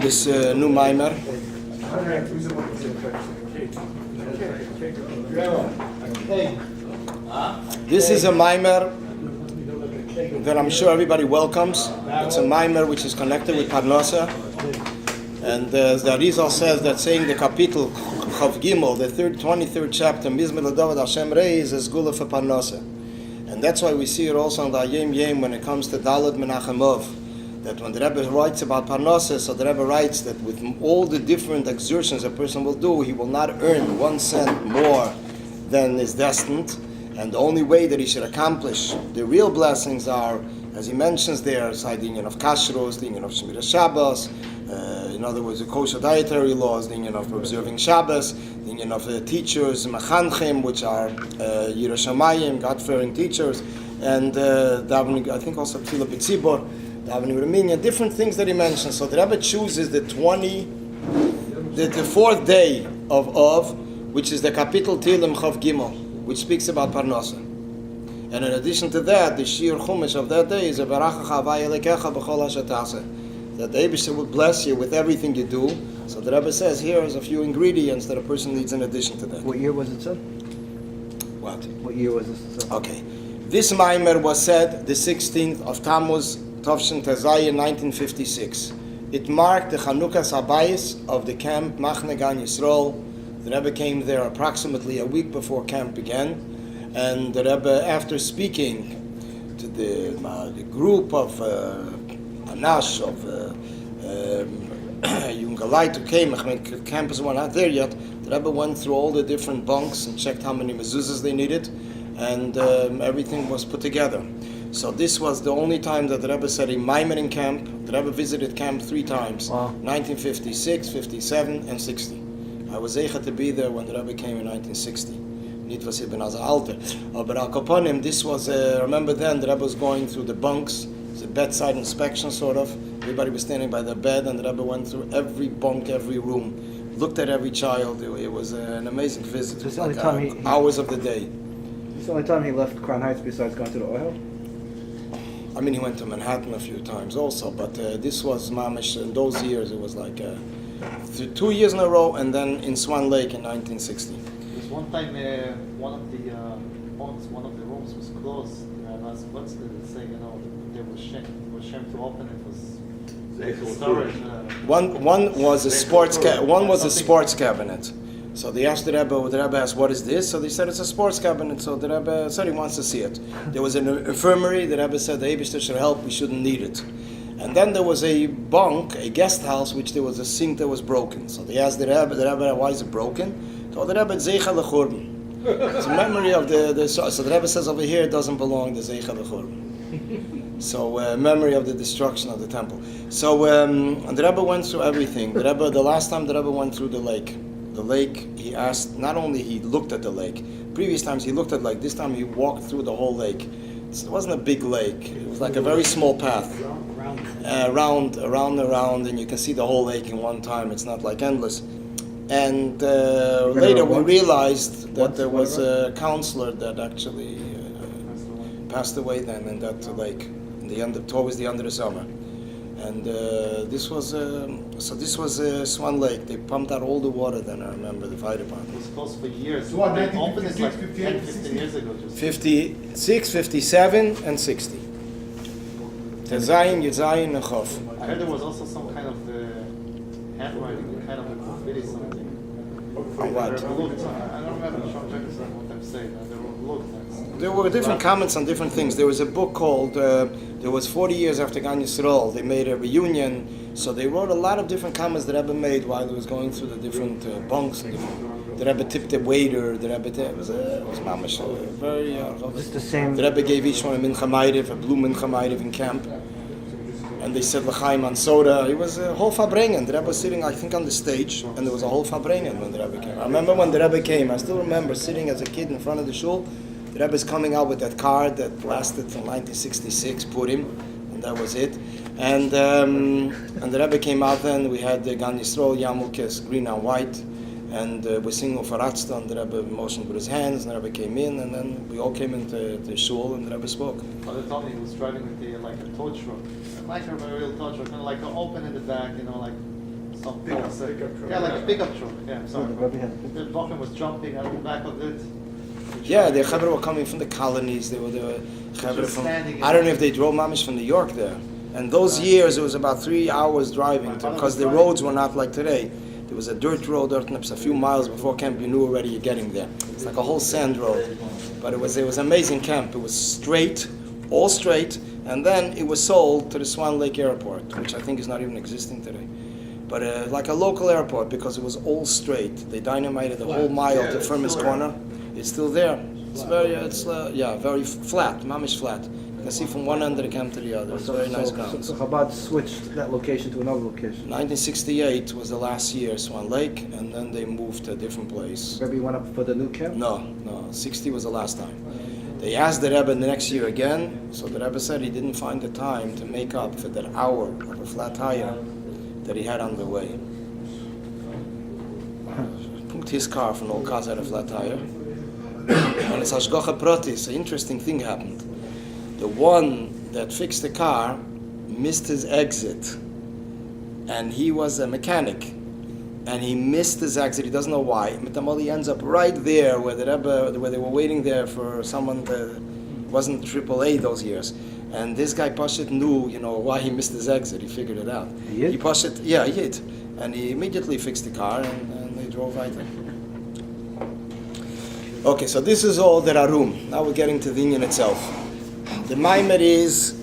this new Maimer. This is a Maimer that I'm sure everybody welcomes. It's a Maimer which is connected with Parnasa. And the Arizal says that saying the Kapitel Chav Gimel, the 23rd chapter, Mizmor LeDavid Hashem Rei, is a Sgula for Parnasa. And that's why we see it also on the Ayem Yem when it comes to Daled Menachemov. That when the Rebbe writes about Parnasa, so the Rebbe writes that with all the different exertions a person will do, he will not earn 1 cent more than is destined. And the only way that he should accomplish the real blessings are, as he mentions there, the union of Kashrus, the union of Shemira Shabbos, in other words, the kosher dietary laws, the union of observing Shabbos, the union of teachers, Machanchim, which are Yireh Shamayim, God-fearing teachers, and davening, I think also Tefillah B'tzibor, davening Raminya, different things that he mentions. So the Rebbe chooses the 4th day of, which is the Kapitel Tehillim Chav Gimel, which speaks about Parnasa. And in addition to that, the Shir Chumash of that day is a Baracha Havai Elekecha B'chol Asher Taseh, that the Eibishter will bless you with everything you do. So the Rebbe says here is a few ingredients that a person needs in addition to that. What year was it said? What? What year was this said? Okay. This Maimer was said the 16th of Tammuz, Tovshin Tezayin, 1956. It marked the Chanukah Sabayis of the camp Machne Gan Yisrael. The Rebbe came there approximately a week before camp began. And the Rebbe, after speaking to the group of Anash, of Yungalite who came, campus were not there yet, the Rebbe went through all the different bunks and checked how many mezuzahs they needed, and everything was put together. So this was the only time that the Rebbe said a Maimer in camp. The Rebbe visited camp 3 times, Wow. 1956, 57, and 60. I was zeicha to be there when the Rebbe came in 1960. Nicht was ich bin als Alter. Aber al Kaponim, this was, remember then, the Rebbe was going through the bunks. It was a bedside inspection, sort of. Everybody was standing by their bed, and the Rebbe went through every bunk, every room, looked at every child. It was an amazing visit. It was like hours of the day. It's the only time he left Crown Heights besides going to the oil? I mean, he went to Manhattan a few times also, but this was Mamish. In those years, it was like 2 years in a row, and then in Swan Lake in 1960. There's one time one of the rooms was closed. And I asked, what's the saying? You know, they were ashamed to open it. Was storage. One was a sports cabinet. So they asked the Rebbe asked, what is this? So they said it's a sports cabinet. So the Rebbe said he wants to see it. There was an infirmary. The Rebbe said the Eibishter should help. We shouldn't need it. And then there was a bunk, a guest house, which there was a sink that was broken. So they asked the Rebbe, why is it broken? So the Rebbe, Zeicha L'Churban. It's a memory of the so the Rebbe says over here it doesn't belong to Zeicha L'Churban. So memory of the destruction of the temple. So and the Rebbe went through everything. The last time the Rebbe went through the lake, he asked, not only he looked at the lake, previous times he looked at the lake, this time he walked through the whole lake. It wasn't a big lake, it was like a very small path. Around, and you can see the whole lake in one time. It's not like endless. And later we realized that there was a counselor that actually passed away then in that lake towards the end of the summer. And this was Swan Lake. They pumped out all the water then, I remember, the fire department. It was closed for years. They opened it like 10, 15 years ago. 56, 57, and 60. Tezayin, Yitzayin, and Chof. I heard there was also some kind of handwriting, kind of a graffiti something. What? I don't remember what I'm saying. There were different comments on different things. There was a book called, there was 40 years after Gan Yisrael. They made a reunion. So they wrote a lot of different comments that Rebbe made while he was going through the different bunks. And the Rebbe tipped the waiter. It was mamash, very... Just the same... The Rebbe gave each one a mincha ma'ariv, a blue mincha ma'ariv in camp. And they said l'chaim on soda. It was a whole fabrengen. The Rebbe was sitting, I think, on the stage, and there was a whole fabrengen when the Rebbe came. I remember when the Rebbe came. I still remember sitting as a kid in front of the shul. The Rebbe's coming out with that card that lasted till 1966, Purim, and that was it. And the Rebbe came out then. We had the Gan Yisrael Yamukes, green and white, and we sing Ufaratzta, and the Rebbe motioned with his hands, and the Rebbe came in, and then we all came into the shul, and the Rebbe spoke. Father told me he was driving with like a tow truck, like a real tow truck, kind of like open in the back, like Oh, Pickup truck. Yeah, like a pickup truck. Yeah, So sorry. the Rebbe had a The picture. Bochum was jumping out the back of it. Yeah, the Chaver were coming from the colonies. They were Chaver Just from. standing I don't know if they drove mamish from New York there. And those years, it was about 3 hours driving because the roads were not like today. There was a dirt road, a few miles before camp. You knew already you're getting there. It's like a whole sand road, but it was an amazing camp. It was straight, all straight, and then it was sold to the Swan Lake Airport, which I think is not even existing today. But like a local airport because it was all straight. They dynamited the whole mile to Firmus Corner. It's still there. It's very flat, mamish flat. You can see from one end of the camp to the other. It's very nice ground. So Chabad switched that location to another location. 1968 was the last year, Swan Lake, and then they moved to a different place. Rebbe went up for the new camp? No, 60 was the last time. They asked the Rebbe the next year again, so the Rebbe said he didn't find the time to make up for that hour of a flat tire that he had on the way. Put his car from all cars had a flat tire. And it's Hashgacha Pratis, an interesting thing happened. The one that fixed the car missed his exit, and he was a mechanic, and he missed his exit. He doesn't know why. He ends up right there where the Rebbe, where they were waiting there for someone that wasn't AAA those years. And this guy Pashit knew, why he missed his exit. He figured it out. He hit? He hit, and he immediately fixed the car, and they drove right there. Okay, so this is all the Arum. Now we're getting to the Inyan itself. The Maimer is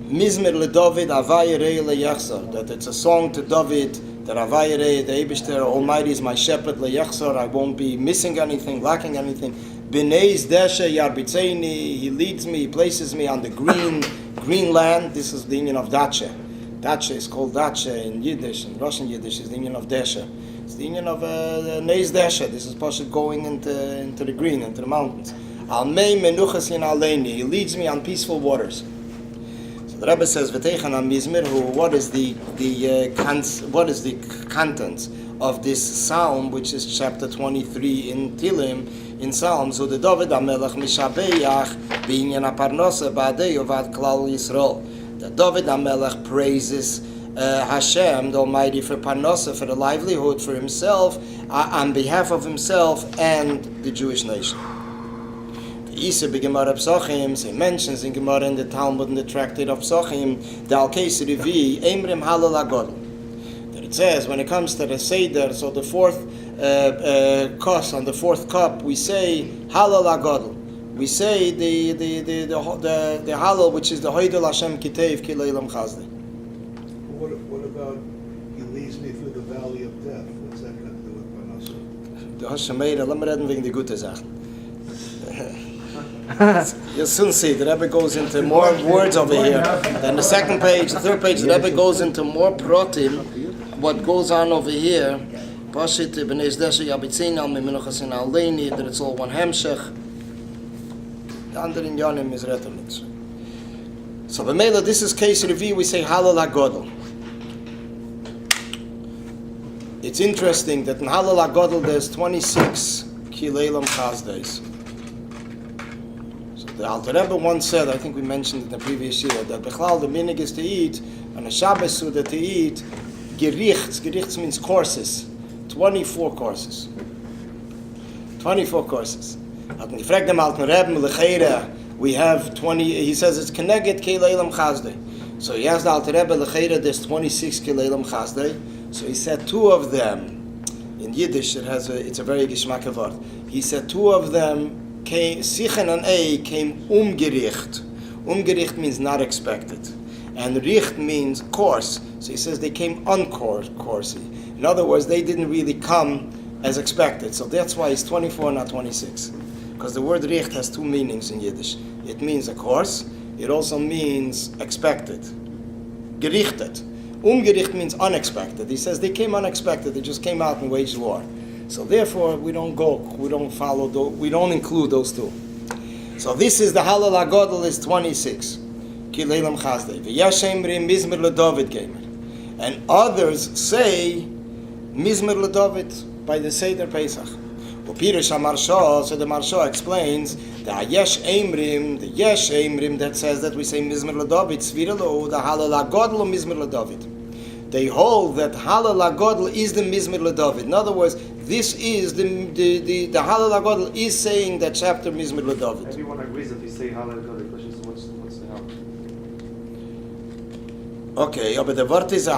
Mizmer LeDavid Avayirei LeYachzor, that it's a song to David, that Avayirei, the Eibishter Almighty is my shepherd LeYachzor, I won't be missing anything, lacking anything. B'nei's Deshe Yarbitzeini, he leads me, he places me on the green land. This is the Inyan of Dache. Dache is called Dache in Yiddish, in Russian Yiddish is the Inyan of Deshe. It's the Inyan of Nei's Deshe. This is Pasha going into the green, into the mountains. Al mei menuchas in aleini. He leads me on peaceful waters. So the Rebbe says, "V'teichan am mizmir." What is the contents of this psalm, which is chapter 23 in Tilim in Psalms? So the David HaMelech mishabeach b'inyan haparnasa ba'adei uvad klal Yisrael. The David HaMelech praises Hashem, the Almighty, for parnasa, for the livelihood, for himself, on behalf of himself and the Jewish nation. Isa b'Gemara Psachim, he mentions in Gemara in the Talmud in the Tractate of Psachim, the Al-Kesir Revi, Emrim Halal HaGodel. That it says, when it comes to the Seder, so the fourth kos, on the fourth cup, we say Halal HaGodel. We say the Halal, which is the Hoydel Hashem Kitev Ki Leilam Chazdi. What about he leads me through the valley of death? What's that got to do with Parnasa? The Hashemeira, let me reden wegen die gute Sachen. You'll soon see, the Rebbe goes into more words over here. Then the second page, the third page, the Rebbe goes into more protim, what goes on over here. Pashit, b'nei zdeshe yabitzin al miminuchas in al leini, that it's all one hemshech. The andere in Yonim is retomix. So b'meila, this is case review, we say Halal HaGodel. It's interesting that in Halal HaGodel there's 26 Kileilam Chazdays. So the Alter Rebbe once said, I think we mentioned it in the previous year, that Bechlal the minig is to eat, and a Shabbos Suda to eat, Gerichts. Gerichts means courses. 24 courses. 24 courses. At the gefragt dem Alter Rebbe, Lecheira, we have 20, he says it's Keneged Kileilam Chazdei. So he asked the Alter Rebbe, Lecheira, there's 26 Kileilam Chazdei. So he said two of them, in Yiddish it's a very geschmack word. He said two of them came, Sichen and A came umgericht. Umgericht means not expected. And richt means course. So he says they came uncoursey. In other words, they didn't really come as expected. So that's why it's 24, not 26. Because the word richt has two meanings in Yiddish. It means a course. It also means expected. Gerichtet. Umgericht means unexpected. He says they came unexpected. They just came out and waged war. So therefore, we don't include those two. So this is the Halal HaGodel is 26. Kileilam Chazdei. V'yesh emrim Mizmer LeDavid Gamer. And others say Mizmer LeDavid by the Seder Pesach. Upirish HaMarsha, so the Marsha explains the Yesh Emrim that says that we say Mizmer LeDavid, Svirelo, the Halal HaGodel Mizmer LeDavid. They hold that Halal HaGodl is the Mizmor LeDavid. In other words, this is the Halal HaGodl is saying that chapter Mizmor LeDavid. Everyone agrees that we say Hallel God. The question is what's the help? Okay, aber der Wort ist a